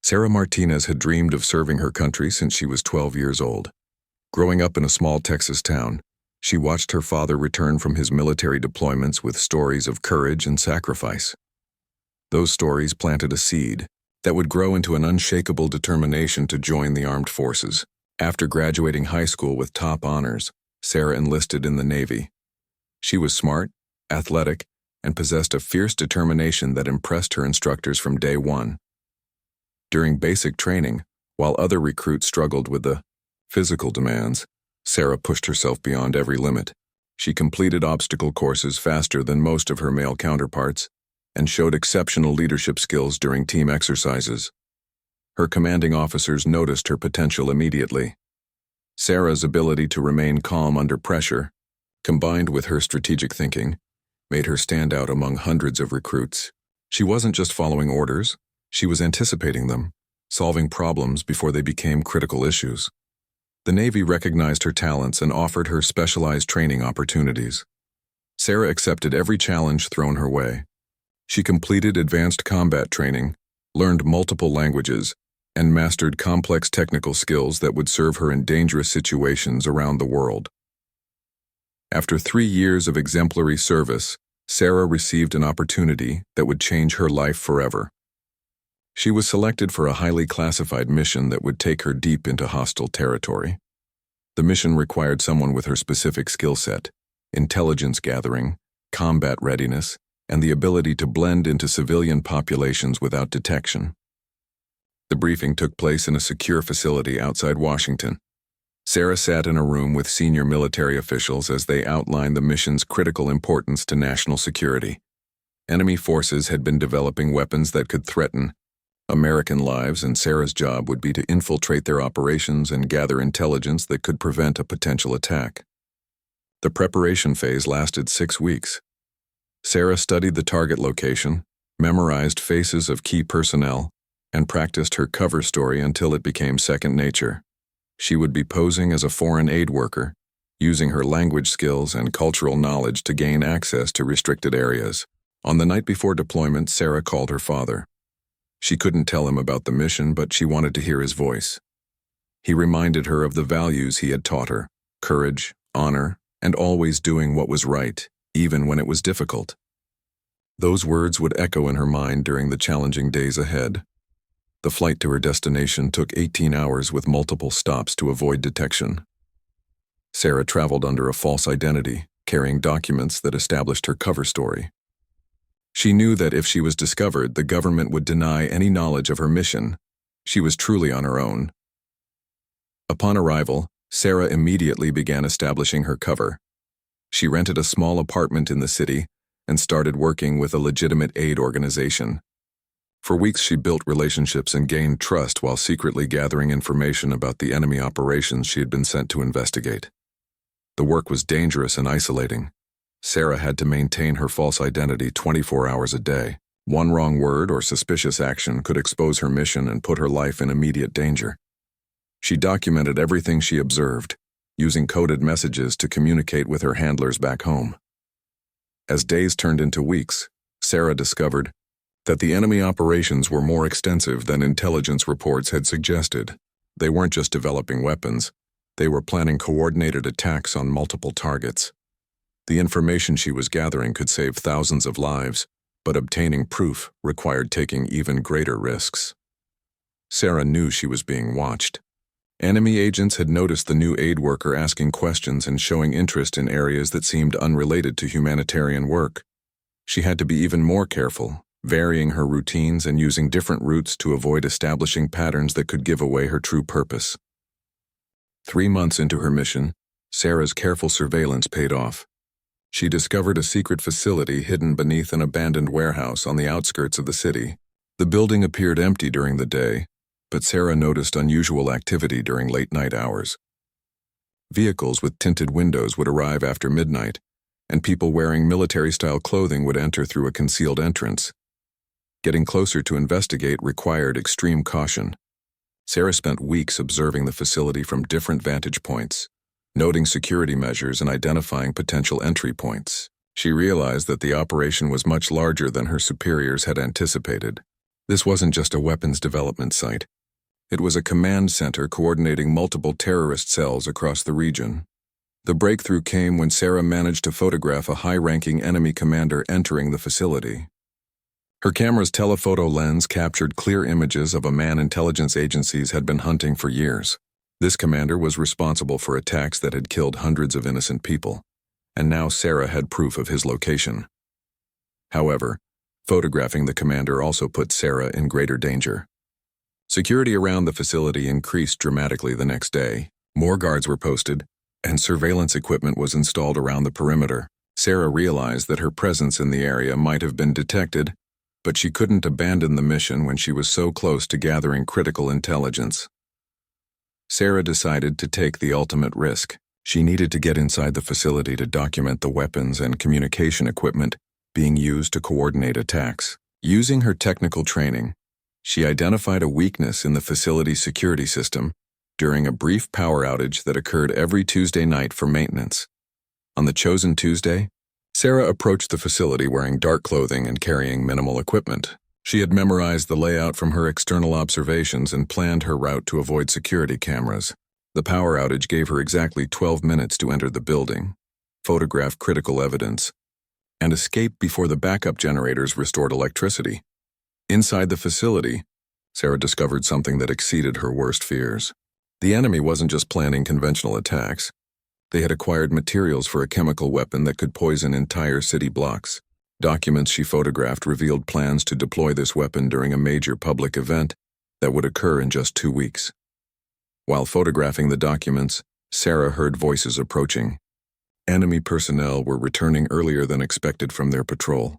Sarah Martinez had dreamed of serving her country since she was 12 years old. Growing up in a small Texas town, she watched her father return from his military deployments with stories of courage and sacrifice. Those stories planted a seed that would grow into an unshakable determination to join the armed forces. After graduating high school with top honors, Sarah enlisted in the Navy. She was smart, athletic, and possessed a fierce determination that impressed her instructors from day one. During basic training, while other recruits struggled with the physical demands, Sarah pushed herself beyond every limit. She completed obstacle courses faster than most of her male counterparts and showed exceptional leadership skills during team exercises. Her commanding officers noticed her potential immediately. Sarah's ability to remain calm under pressure, combined with her strategic thinking, made her stand out among hundreds of recruits. She wasn't just following orders, she was anticipating them, solving problems before they became critical issues. The Navy recognized her talents and offered her specialized training opportunities. Sarah accepted every challenge thrown her way. She completed advanced combat training, learned multiple languages, and mastered complex technical skills that would serve her in dangerous situations around the world. After 3 years of exemplary service, Sarah received an opportunity that would change her life forever. She was selected for a highly classified mission that would take her deep into hostile territory. The mission required someone with her specific skill set: intelligence gathering, combat readiness, and the ability to blend into civilian populations without detection. The briefing took place in a secure facility outside Washington. Sarah sat in a room with senior military officials as they outlined the mission's critical importance to national security. Enemy forces had been developing weapons that could threaten American lives, and Sarah's job would be to infiltrate their operations and gather intelligence that could prevent a potential attack. The preparation phase lasted 6 weeks. Sarah studied the target location, memorized faces of key personnel, and practiced her cover story until it became second nature. She would be posing as a foreign aid worker, using her language skills and cultural knowledge to gain access to restricted areas. On the night before deployment, Sarah called her father. She couldn't tell him about the mission, but she wanted to hear his voice. He reminded her of the values he had taught her: courage, honor, and always doing what was right, even when it was difficult. Those words would echo in her mind during the challenging days ahead. The flight to her destination took 18 hours with multiple stops to avoid detection. Sarah traveled under a false identity, carrying documents that established her cover story. She knew that if she was discovered, the government would deny any knowledge of her mission. She was truly on her own. Upon arrival, Sarah immediately began establishing her cover. She rented a small apartment in the city and started working with a legitimate aid organization. For weeks, she built relationships and gained trust while secretly gathering information about the enemy operations she had been sent to investigate. The work was dangerous and isolating. Sarah had to maintain her false identity 24 hours a day. One wrong word or suspicious action could expose her mission and put her life in immediate danger. She documented everything she observed, using coded messages to communicate with her handlers back home. As days turned into weeks, Sarah discovered that the enemy operations were more extensive than intelligence reports had suggested. They weren't just developing weapons, they were planning coordinated attacks on multiple targets. The information she was gathering could save thousands of lives, but obtaining proof required taking even greater risks. Sarah knew she was being watched. Enemy agents had noticed the new aid worker asking questions and showing interest in areas that seemed unrelated to humanitarian work. She had to be even more careful, varying her routines and using different routes to avoid establishing patterns that could give away her true purpose. 3 months into her mission, Sarah's careful surveillance paid off. She discovered a secret facility hidden beneath an abandoned warehouse on the outskirts of the city. The building appeared empty during the day, but Sarah noticed unusual activity during late-night hours. Vehicles with tinted windows would arrive after midnight, and people wearing military-style clothing would enter through a concealed entrance. Getting closer to investigate required extreme caution. Sarah spent weeks observing the facility from different vantage points, noting security measures and identifying potential entry points. She realized that the operation was much larger than her superiors had anticipated. This wasn't just a weapons development site. It was a command center coordinating multiple terrorist cells across the region. The breakthrough came when Sarah managed to photograph a high-ranking enemy commander entering the facility. Her camera's telephoto lens captured clear images of a man intelligence agencies had been hunting for years. This commander was responsible for attacks that had killed hundreds of innocent people, and now Sarah had proof of his location. However, photographing the commander also put Sarah in greater danger. Security around the facility increased dramatically the next day. More guards were posted, and surveillance equipment was installed around the perimeter. Sarah realized that her presence in the area might have been detected, but she couldn't abandon the mission when she was so close to gathering critical intelligence. Sarah decided to take the ultimate risk. She needed to get inside the facility to document the weapons and communication equipment being used to coordinate attacks. Using her technical training, she identified a weakness in the facility's security system during a brief power outage that occurred every Tuesday night for maintenance. On the chosen Tuesday, Sarah approached the facility wearing dark clothing and carrying minimal equipment. She had memorized the layout from her external observations and planned her route to avoid security cameras. The power outage gave her exactly 12 minutes to enter the building, photograph critical evidence, and escape before the backup generators restored electricity. Inside the facility, Sarah discovered something that exceeded her worst fears. The enemy wasn't just planning conventional attacks. They had acquired materials for a chemical weapon that could poison entire city blocks. Documents she photographed revealed plans to deploy this weapon during a major public event that would occur in just 2 weeks. While photographing the documents, Sarah heard voices approaching. Enemy personnel were returning earlier than expected from their patrol.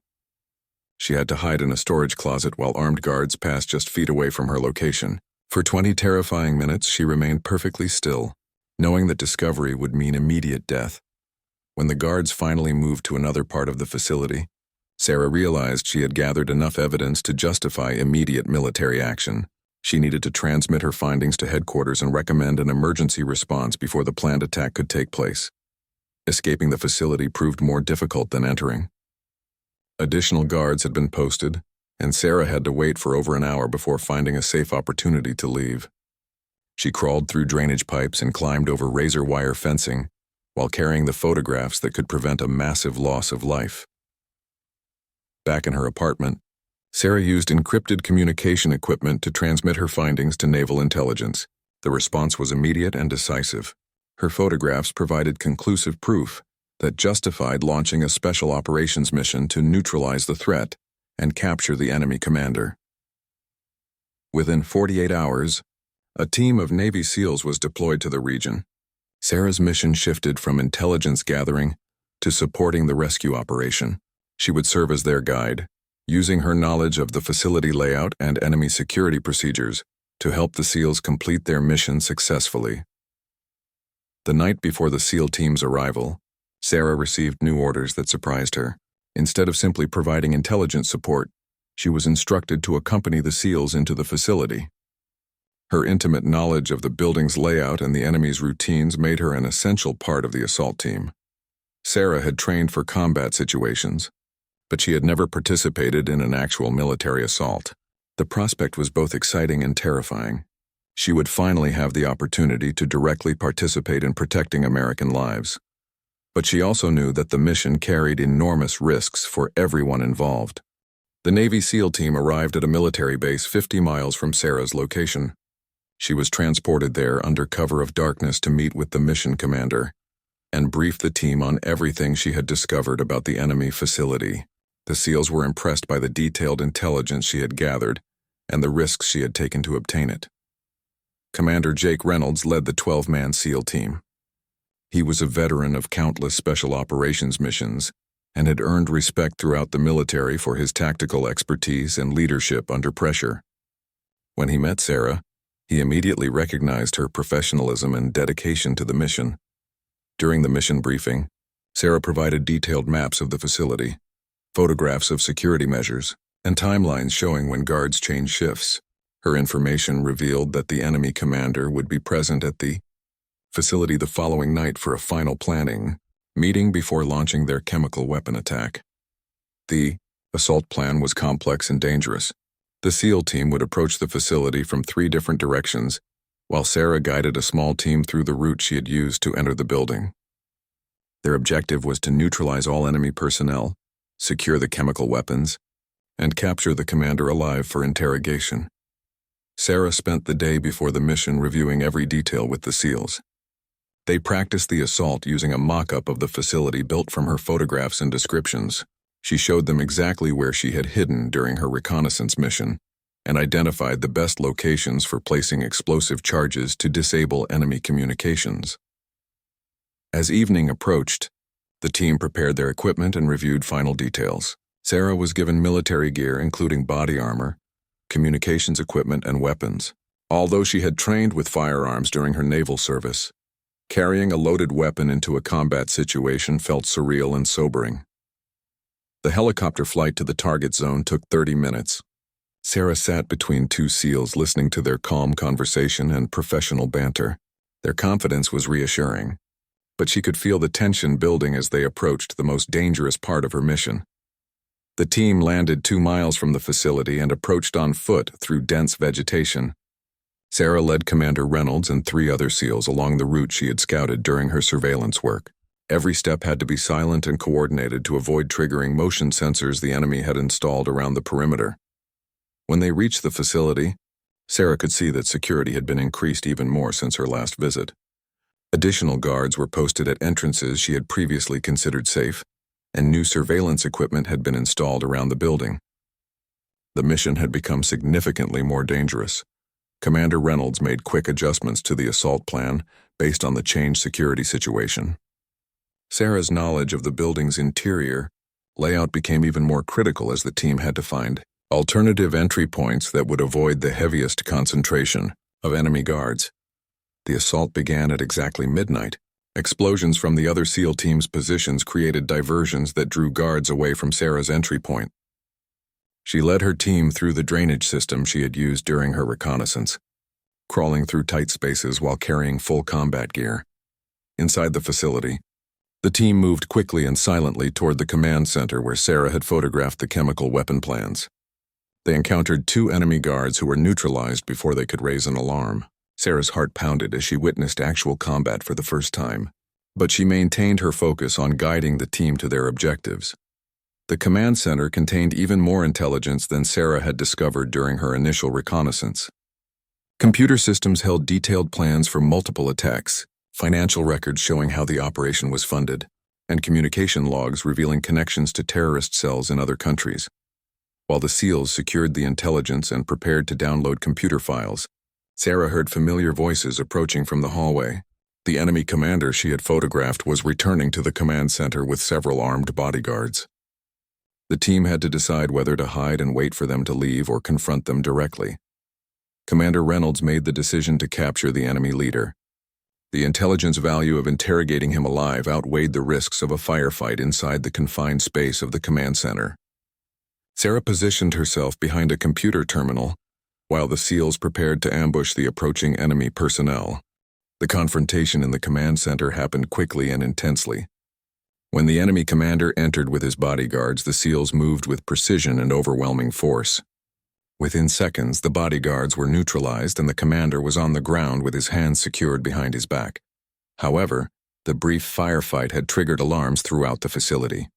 She had to hide in a storage closet while armed guards passed just feet away from her location. For 20 terrifying minutes, she remained perfectly still, knowing that discovery would mean immediate death. When the guards finally moved to another part of the facility, Sarah realized she had gathered enough evidence to justify immediate military action. She needed to transmit her findings to headquarters and recommend an emergency response before the planned attack could take place. Escaping the facility proved more difficult than entering. Additional guards had been posted, and Sarah had to wait for over an hour before finding a safe opportunity to leave. She crawled through drainage pipes and climbed over razor wire fencing while carrying the photographs that could prevent a massive loss of life. Back in her apartment, Sarah used encrypted communication equipment to transmit her findings to naval intelligence. The response was immediate and decisive. Her photographs provided conclusive proof that justified launching a special operations mission to neutralize the threat and capture the enemy commander. Within 48 hours, a team of Navy SEALs was deployed to the region. Sarah's mission shifted from intelligence gathering to supporting the rescue operation. She would serve as their guide, using her knowledge of the facility layout and enemy security procedures to help the SEALs complete their mission successfully. The night before the SEAL team's arrival, Sarah received new orders that surprised her. Instead of simply providing intelligence support, she was instructed to accompany the SEALs into the facility. Her intimate knowledge of the building's layout and the enemy's routines made her an essential part of the assault team. Sarah had trained for combat situations, but she had never participated in an actual military assault. The prospect was both exciting and terrifying. She would finally have the opportunity to directly participate in protecting American lives. But she also knew that the mission carried enormous risks for everyone involved. The Navy SEAL team arrived at a military base 50 miles from Sarah's location. She was transported there under cover of darkness to meet with the mission commander and brief the team on everything she had discovered about the enemy facility. The SEALs were impressed by the detailed intelligence she had gathered and the risks she had taken to obtain it. Commander Jake Reynolds led the 12-man SEAL team. He was a veteran of countless special operations missions and had earned respect throughout the military for his tactical expertise and leadership under pressure. When he met Sarah, he immediately recognized her professionalism and dedication to the mission. During the mission briefing, Sarah provided detailed maps of the facility, photographs of security measures, and timelines showing when guards changed shifts. Her information revealed that the enemy commander would be present at the facility the following night for a final planning meeting before launching their chemical weapon attack. The assault plan was complex and dangerous. The SEAL team would approach the facility from 3 different directions, while Sarah guided a small team through the route she had used to enter the building. Their objective was to neutralize all enemy personnel, secure the chemical weapons, and capture the commander alive for interrogation. Sarah spent the day before the mission reviewing every detail with the SEALs. They practiced the assault using a mock-up of the facility built from her photographs and descriptions. She showed them exactly where she had hidden during her reconnaissance mission and identified the best locations for placing explosive charges to disable enemy communications. As evening approached, the team prepared their equipment and reviewed final details. Sarah was given military gear including body armor, communications equipment, and weapons. Although she had trained with firearms during her naval service, carrying a loaded weapon into a combat situation felt surreal and sobering. The helicopter flight to the target zone took 30 minutes. Sarah sat between 2 SEALs listening to their calm conversation and professional banter. Their confidence was reassuring, but she could feel the tension building as they approached the most dangerous part of her mission. The team landed 2 miles from the facility and approached on foot through dense vegetation. Sarah led Commander Reynolds and 3 other SEALs along the route she had scouted during her surveillance work. Every step had to be silent and coordinated to avoid triggering motion sensors the enemy had installed around the perimeter. When they reached the facility, Sarah could see that security had been increased even more since her last visit. Additional guards were posted at entrances she had previously considered safe, and new surveillance equipment had been installed around the building. The mission had become significantly more dangerous. Commander Reynolds made quick adjustments to the assault plan based on the changed security situation. Sarah's knowledge of the building's interior layout became even more critical as the team had to find alternative entry points that would avoid the heaviest concentration of enemy guards. The assault began at exactly midnight. Explosions from the other SEAL team's positions created diversions that drew guards away from Sarah's entry point. She led her team through the drainage system she had used during her reconnaissance, crawling through tight spaces while carrying full combat gear. Inside the facility, the team moved quickly and silently toward the command center where Sarah had photographed the chemical weapon plans. They encountered 2 enemy guards who were neutralized before they could raise an alarm. Sarah's heart pounded as she witnessed actual combat for the first time, but she maintained her focus on guiding the team to their objectives. The command center contained even more intelligence than Sarah had discovered during her initial reconnaissance. Computer systems held detailed plans for multiple attacks, financial records showing how the operation was funded, and communication logs revealing connections to terrorist cells in other countries. While the SEALs secured the intelligence and prepared to download computer files, Sarah heard familiar voices approaching from the hallway. The enemy commander she had photographed was returning to the command center with several armed bodyguards. The team had to decide whether to hide and wait for them to leave or confront them directly. Commander Reynolds made the decision to capture the enemy leader. The intelligence value of interrogating him alive outweighed the risks of a firefight inside the confined space of the command center. Sarah positioned herself behind a computer terminal while the SEALs prepared to ambush the approaching enemy personnel. The confrontation in the command center happened quickly and intensely. When the enemy commander entered with his bodyguards, the SEALs moved with precision and overwhelming force. Within seconds, the bodyguards were neutralized and the commander was on the ground with his hands secured behind his back. However, the brief firefight had triggered alarms throughout the facility.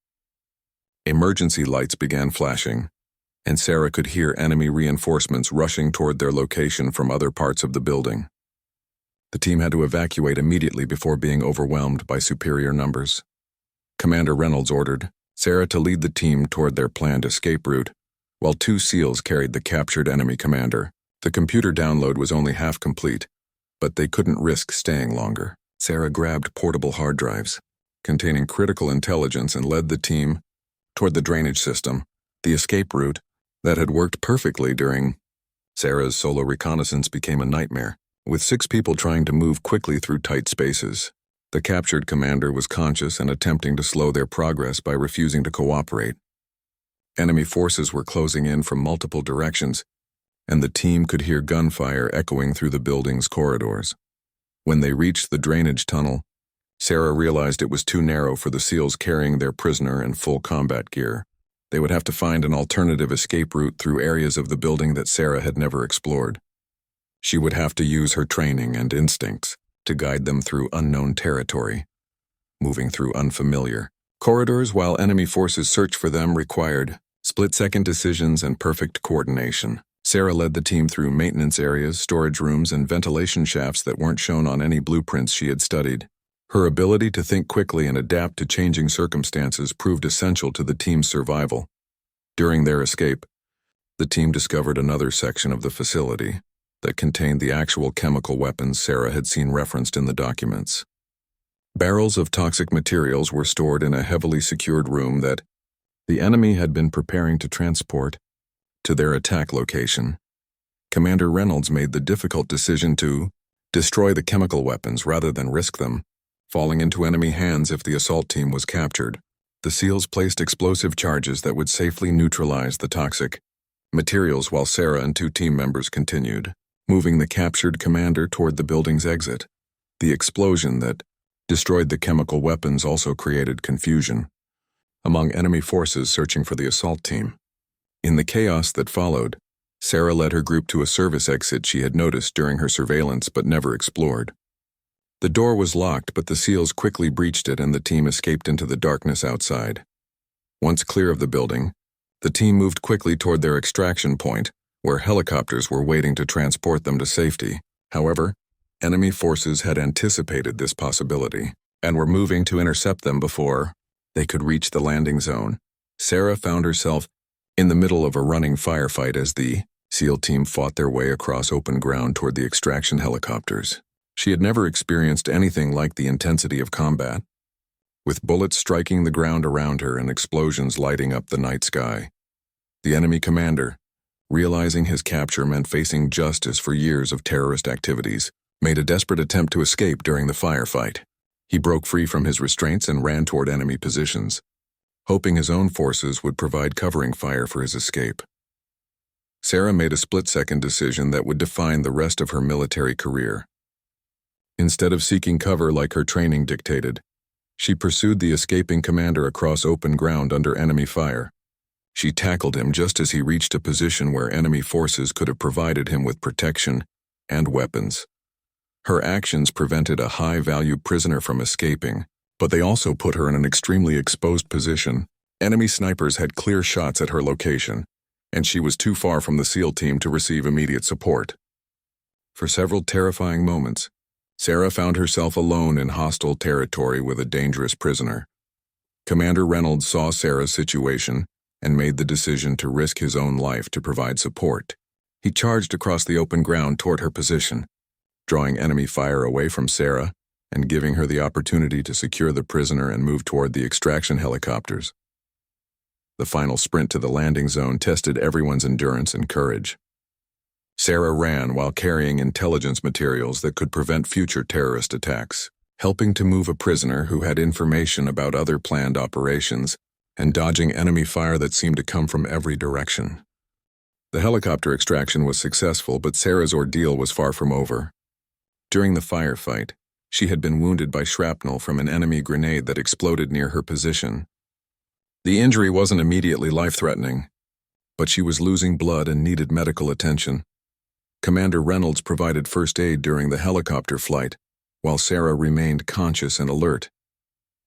Emergency lights began flashing, and Sarah could hear enemy reinforcements rushing toward their location from other parts of the building. The team had to evacuate immediately before being overwhelmed by superior numbers. Commander Reynolds ordered Sarah to lead the team toward their planned escape route, while 2 SEALs carried the captured enemy commander. The computer download was only half complete, but they couldn't risk staying longer. Sarah grabbed portable hard drives containing critical intelligence and led the team toward the drainage system, the escape route that had worked perfectly during Sarah's solo reconnaissance became a nightmare, with 6 people trying to move quickly through tight spaces. The captured commander was conscious and attempting to slow their progress by refusing to cooperate. Enemy forces were closing in from multiple directions, and the team could hear gunfire echoing through the building's corridors. When they reached the drainage tunnel, Sarah realized it was too narrow for the SEALs carrying their prisoner in full combat gear. They would have to find an alternative escape route through areas of the building that Sarah had never explored. She would have to use her training and instincts to guide them through unknown territory, moving through unfamiliar corridors while enemy forces search for them required split-second decisions and perfect coordination. Sarah led the team through maintenance areas, storage rooms, and ventilation shafts that weren't shown on any blueprints she had studied. Her ability to think quickly and adapt to changing circumstances proved essential to the team's survival. During their escape, the team discovered another section of the facility that contained the actual chemical weapons Sarah had seen referenced in the documents. Barrels of toxic materials were stored in a heavily secured room that the enemy had been preparing to transport to their attack location. Commander Reynolds made the difficult decision to destroy the chemical weapons rather than risk them falling into enemy hands if the assault team was captured. The SEALs placed explosive charges that would safely neutralize the toxic materials while Sarah and 2 team members continued, moving the captured commander toward the building's exit. The explosion that destroyed the chemical weapons also created confusion among enemy forces searching for the assault team. In the chaos that followed, Sarah led her group to a service exit she had noticed during her surveillance but never explored. The door was locked, but the SEALs quickly breached it and the team escaped into the darkness outside. Once clear of the building, the team moved quickly toward their extraction point, where helicopters were waiting to transport them to safety. However, enemy forces had anticipated this possibility and were moving to intercept them before they could reach the landing zone. Sarah found herself in the middle of a running firefight as the SEAL team fought their way across open ground toward the extraction helicopters. She had never experienced anything like the intensity of combat, with bullets striking the ground around her and explosions lighting up the night sky. The enemy commander, realizing his capture meant facing justice for years of terrorist activities, made a desperate attempt to escape during the firefight. He broke free from his restraints and ran toward enemy positions, hoping his own forces would provide covering fire for his escape. Sarah made a split-second decision that would define the rest of her military career. Instead of seeking cover like her training dictated, she pursued the escaping commander across open ground under enemy fire. She tackled him just as he reached a position where enemy forces could have provided him with protection and weapons. Her actions prevented a high-value prisoner from escaping, but they also put her in an extremely exposed position. Enemy snipers had clear shots at her location, and she was too far from the SEAL team to receive immediate support. For several terrifying moments, Sarah found herself alone in hostile territory with a dangerous prisoner. Commander Reynolds saw Sarah's situation and made the decision to risk his own life to provide support. He charged across the open ground toward her position, drawing enemy fire away from Sarah and giving her the opportunity to secure the prisoner and move toward the extraction helicopters. The final sprint to the landing zone tested everyone's endurance and courage. Sarah ran while carrying intelligence materials that could prevent future terrorist attacks, helping to move a prisoner who had information about other planned operations and dodging enemy fire that seemed to come from every direction. The helicopter extraction was successful, but Sarah's ordeal was far from over. During the firefight, she had been wounded by shrapnel from an enemy grenade that exploded near her position. The injury wasn't immediately life-threatening, but she was losing blood and needed medical attention. Commander Reynolds provided first aid during the helicopter flight, while Sarah remained conscious and alert.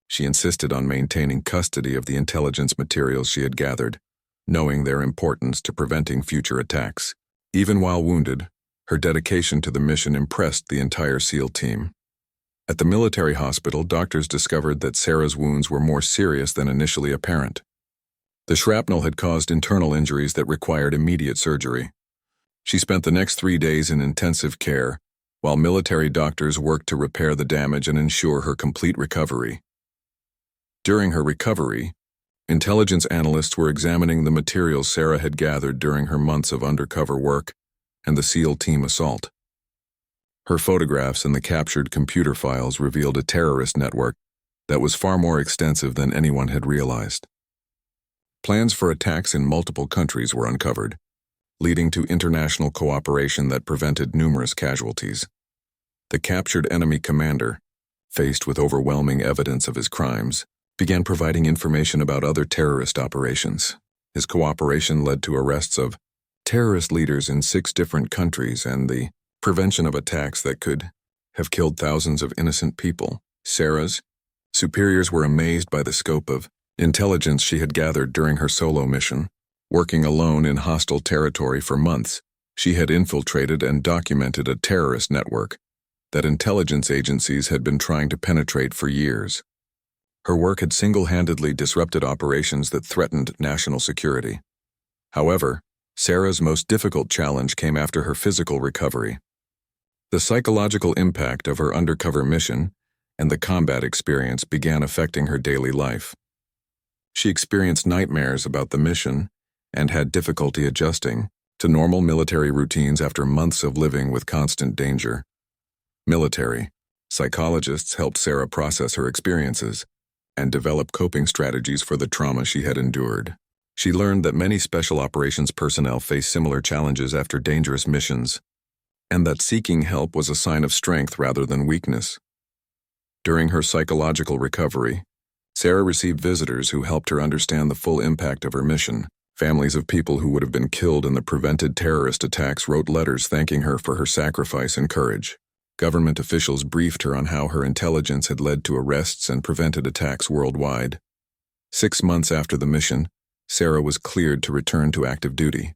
She insisted on maintaining custody of the intelligence materials she had gathered, knowing their importance to preventing future attacks. Even while wounded, her dedication to the mission impressed the entire SEAL team. At the military hospital, doctors discovered that Sarah's wounds were more serious than initially apparent. The shrapnel had caused internal injuries that required immediate surgery. She spent the next 3 days in intensive care, while military doctors worked to repair the damage and ensure her complete recovery. During her recovery, intelligence analysts were examining the materials Sarah had gathered during her months of undercover work and the SEAL team assault. Her photographs and the captured computer files revealed a terrorist network that was far more extensive than anyone had realized. Plans for attacks in multiple countries were uncovered, leading to international cooperation that prevented numerous casualties. The captured enemy commander, faced with overwhelming evidence of his crimes, began providing information about other terrorist operations. His cooperation led to arrests of terrorist leaders in 6 different countries and the prevention of attacks that could have killed thousands of innocent people. Sarah's superiors were amazed by the scope of intelligence she had gathered during her solo mission. Working alone in hostile territory for months, she had infiltrated and documented a terrorist network that intelligence agencies had been trying to penetrate for years. Her work had single-handedly disrupted operations that threatened national security. However, Sarah's most difficult challenge came after her physical recovery. The psychological impact of her undercover mission and the combat experience began affecting her daily life. She experienced nightmares about the mission and had difficulty adjusting to normal military routines after months of living with constant danger. Military psychologists helped Sarah process her experiences and develop coping strategies for the trauma she had endured. She learned that many special operations personnel face similar challenges after dangerous missions, and that seeking help was a sign of strength rather than weakness. During her psychological recovery, Sarah received visitors who helped her understand the full impact of her mission. Families of people who would have been killed in the prevented terrorist attacks wrote letters thanking her for her sacrifice and courage. Government officials briefed her on how her intelligence had led to arrests and prevented attacks worldwide. 6 months after the mission, Sarah was cleared to return to active duty.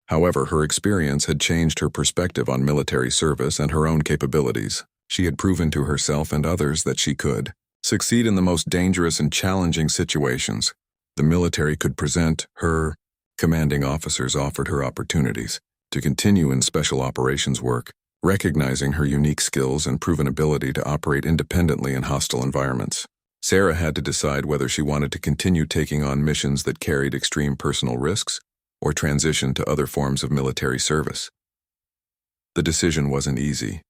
However, her experience had changed her perspective on military service and her own capabilities. She had proven to herself and others that she could succeed in the most dangerous and challenging situations. The military could present her. Commanding officers offered her opportunities to continue in special operations work, recognizing her unique skills and proven ability to operate independently in hostile environments. Sarah had to decide whether she wanted to continue taking on missions that carried extreme personal risks or transition to other forms of military service. The decision wasn't easy.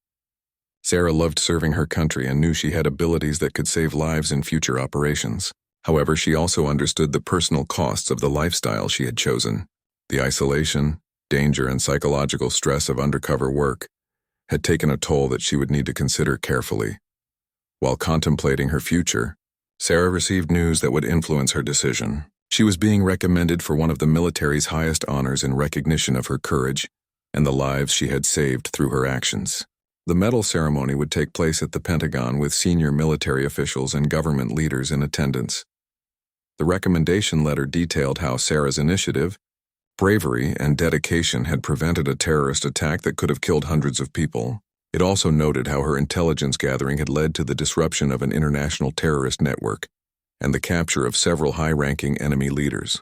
Sarah loved serving her country and knew she had abilities that could save lives in future operations. However, she also understood the personal costs of the lifestyle she had chosen. The isolation, danger, and psychological stress of undercover work had taken a toll that she would need to consider carefully. While contemplating her future, Sarah received news that would influence her decision. She was being recommended for one of the military's highest honors in recognition of her courage and the lives she had saved through her actions. The medal ceremony would take place at the Pentagon with senior military officials and government leaders in attendance. The recommendation letter detailed how Sarah's initiative, bravery, and dedication had prevented a terrorist attack that could have killed hundreds of people. It also noted how her intelligence gathering had led to the disruption of an international terrorist network and the capture of several high-ranking enemy leaders.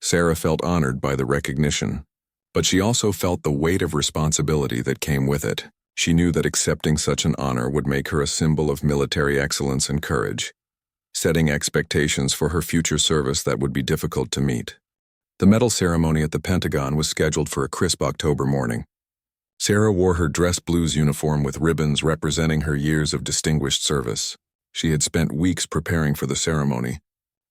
Sarah felt honored by the recognition, but she also felt the weight of responsibility that came with it. She knew that accepting such an honor would make her a symbol of military excellence and courage, setting expectations for her future service that would be difficult to meet. The medal ceremony at the Pentagon was scheduled for a crisp October morning. Sarah wore her dress blues uniform with ribbons representing her years of distinguished service. She had spent weeks preparing for the ceremony,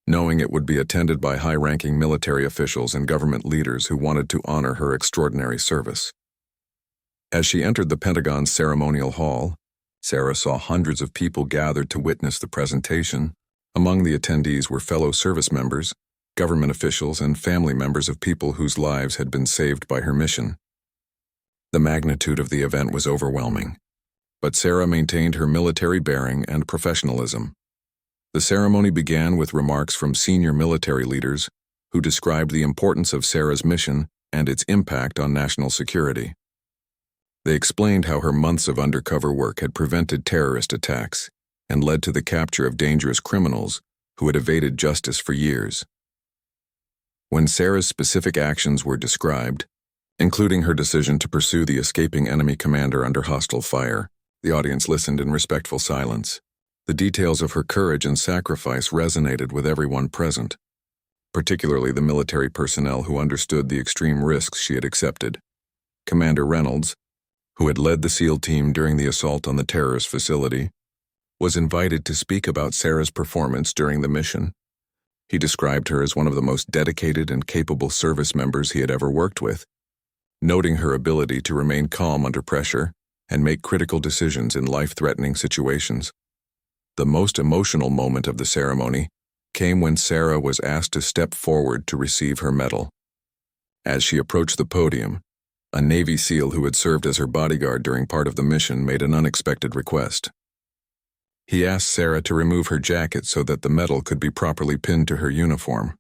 knowing it would be attended by high-ranking military officials and government leaders who wanted to honor her extraordinary service. As she entered the Pentagon's ceremonial hall, Sarah saw hundreds of people gathered to witness the presentation. Among the attendees were fellow service members, government officials, and family members of people whose lives had been saved by her mission. The magnitude of the event was overwhelming, but Sarah maintained her military bearing and professionalism. The ceremony began with remarks from senior military leaders who described the importance of Sarah's mission and its impact on national security. They explained how her months of undercover work had prevented terrorist attacks and led to the capture of dangerous criminals who had evaded justice for years. When Sarah's specific actions were described, including her decision to pursue the escaping enemy commander under hostile fire, the audience listened in respectful silence. The details of her courage and sacrifice resonated with everyone present, particularly the military personnel who understood the extreme risks she had accepted. Commander Reynolds, who had led the SEAL team during the assault on the terrorist facility, was invited to speak about Sarah's performance during the mission. He described her as one of the most dedicated and capable service members he had ever worked with, noting her ability to remain calm under pressure and make critical decisions in life-threatening situations. The most emotional moment of the ceremony came when Sarah was asked to step forward to receive her medal. As she approached the podium, a Navy SEAL who had served as her bodyguard during part of the mission made an unexpected request. He asked Sarah to remove her jacket so that the medal could be properly pinned to her uniform.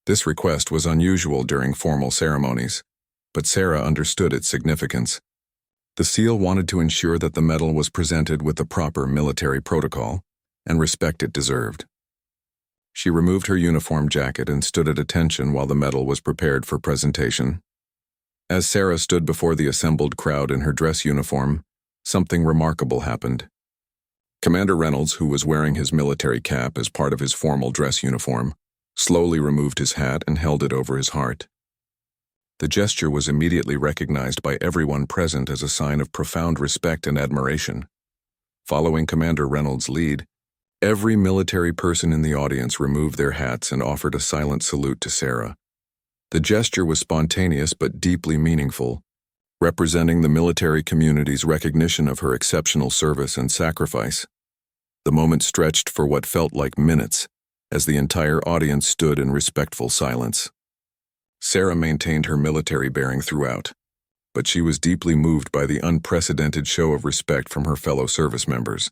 This request was unusual during formal ceremonies, but Sarah understood its significance. The SEAL wanted to ensure that the medal was presented with the proper military protocol and respect it deserved. She removed her uniform jacket and stood at attention while the medal was prepared for presentation. As Sarah stood before the assembled crowd in her dress uniform, something remarkable happened. Commander Reynolds, who was wearing his military cap as part of his formal dress uniform, slowly removed his hat and held it over his heart. The gesture was immediately recognized by everyone present as a sign of profound respect and admiration. Following Commander Reynolds' lead, every military person in the audience removed their hats and offered a silent salute to Sarah. The gesture was spontaneous but deeply meaningful, representing the military community's recognition of her exceptional service and sacrifice. The moment stretched for what felt like minutes, as the entire audience stood in respectful silence. Sarah maintained her military bearing throughout, but she was deeply moved by the unprecedented show of respect from her fellow service members.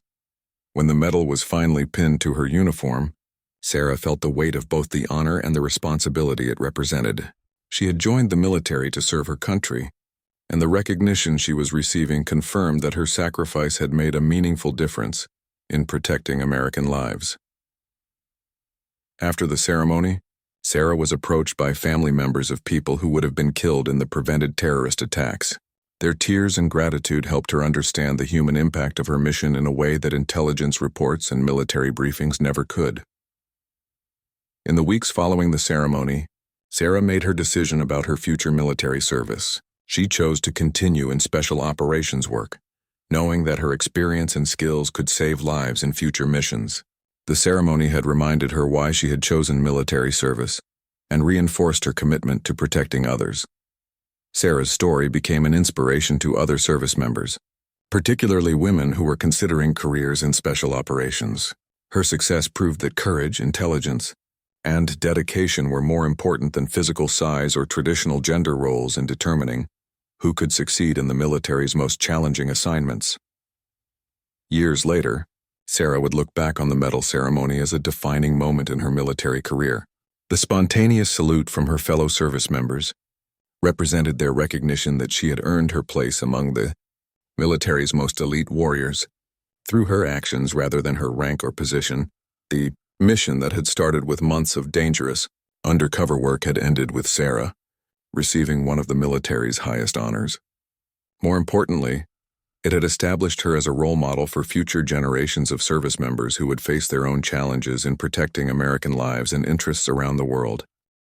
When the medal was finally pinned to her uniform, Sarah felt the weight of both the honor and the responsibility it represented. She had joined the military to serve her country, and the recognition she was receiving confirmed that her sacrifice had made a meaningful difference in protecting American lives. After the ceremony, Sarah was approached by family members of people who would have been killed in the prevented terrorist attacks. Their tears and gratitude helped her understand the human impact of her mission in a way that intelligence reports and military briefings never could. In the weeks following the ceremony, Sarah made her decision about her future military service. She chose to continue in special operations work, knowing that her experience and skills could save lives in future missions. The ceremony had reminded her why she had chosen military service and reinforced her commitment to protecting others. Sarah's story became an inspiration to other service members, particularly women who were considering careers in special operations. Her success proved that courage, intelligence, and dedication were more important than physical size or traditional gender roles in determining who could succeed in the military's most challenging assignments. Years later, Sarah would look back on the medal ceremony as a defining moment in her military career. The spontaneous salute from her fellow service members represented their recognition that she had earned her place among the military's most elite warriors. Through her actions rather than her rank or position, the mission that had started with months of dangerous, undercover work had ended with Sarah receiving one of the military's highest honors. More importantly, it had established her as a role model for future generations of service members who would face their own challenges in protecting American lives and interests around the world.